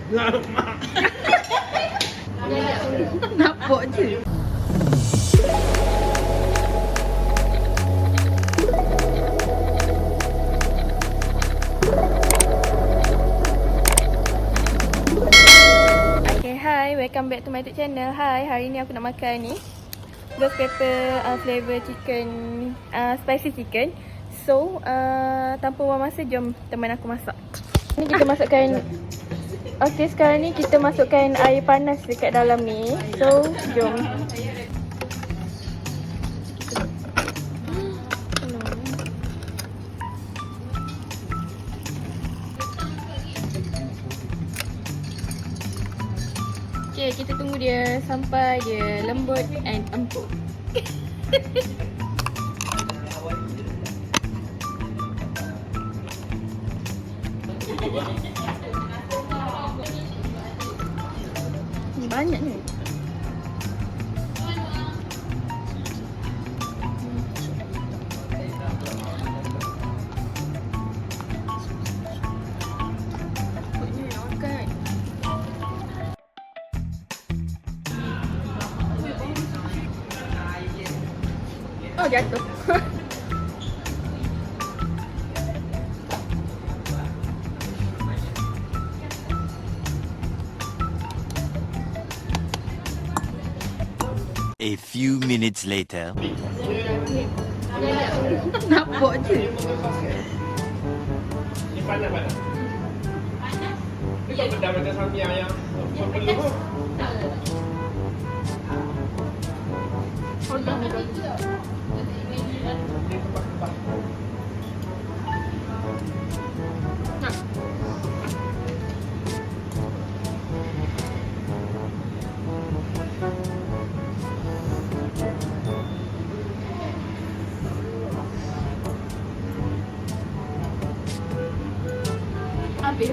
Nampak je. Okay, hi, welcome back to my YouTube channel. Hi, hari ni aku nak makan ni ghost pepper flavor chicken, spicy chicken. So, tanpa buang masa, jom teman aku masak. Ni kita masukkan. Okay, sekarang ni kita masukkan air panas dekat dalam ni. So, jom. Okay, kita tunggu dia sampai dia lembut and empuk. Banyak ni. Oh, jatuh. A few minutes later. Nampak je. Ni panas. Dia tak pedam macam samyang yang perlu tu. Habis.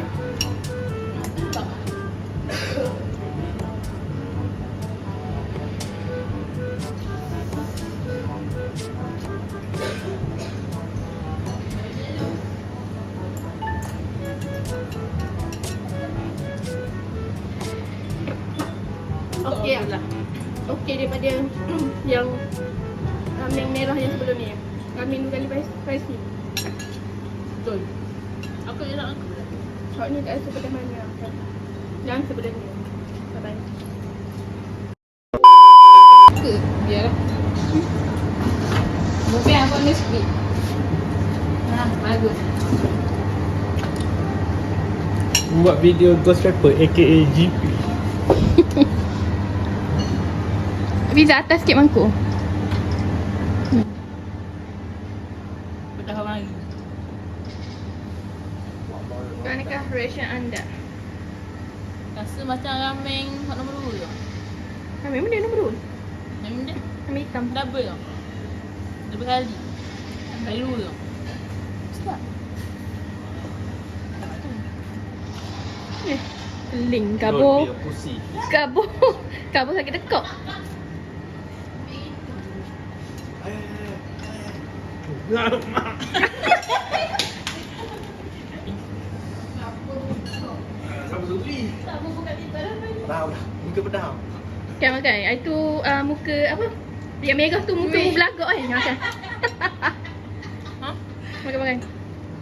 Okey lah. Okey daripada yang ramen merah yang sebelum ni. Ramen kali spicy. Betul. Aku nak shot ni tak rasa pedas mana. Yang sebelum ni. Bye-bye. Biarlah. Mungkin aku nak split. Bagus. Buat video ghost pepper aka GP. Pizza atas sikit mangkuk. Pedas lagi. Manakah ration anda? Rasa macam ramen hot nombor 2 tu. Ramen mana nombor 2? Ramen dia Ramen hitam. double tau. Double kali. Kali 2 tau. Sedap. Keling kabur. Pusi. Kabur. Kabur sakit tekak. Sama Zuli. Tahu dah. Muka pedam. Kan makan. Itu muka apa? Yang merah tu muka mu belagak kan. Makan. Ha? Makan.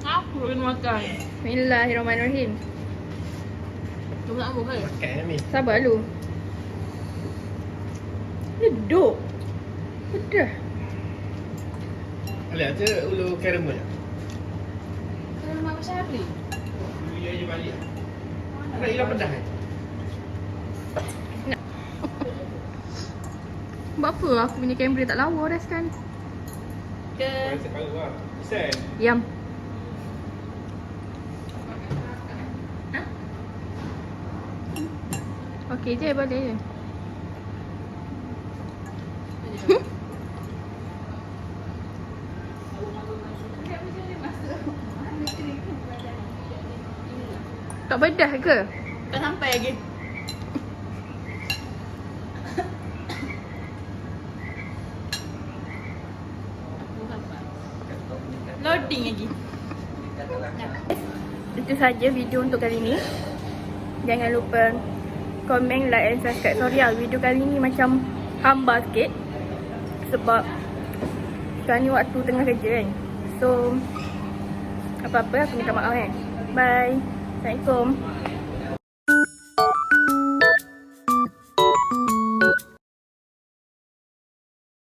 Aku kena makan. Bismillahirrahmanirrahim. Kau nak apa kan? Makan ni. Sabar lu. Leduk. Pedas. Lihat je ulu caramel. Kau nak macam apa ni? Ulu je balik. Nak hilang pedas kan? Buat apa aku punya kamera tak lawa dah sekarang ni? Ke Separuh lah. Isan. Diam. Okey je, boleh je. Tak pedas ke? tak sampai lagi. Loading lagi. Itu saja video untuk kali ni. Jangan lupa komen, like and subscribe. Sorry lah, video kali ni macam hamba sikit sebab sekarang ni waktu tengah kerja kan. So apa-apa aku minta maaf kan. Bye. Assalamualaikum.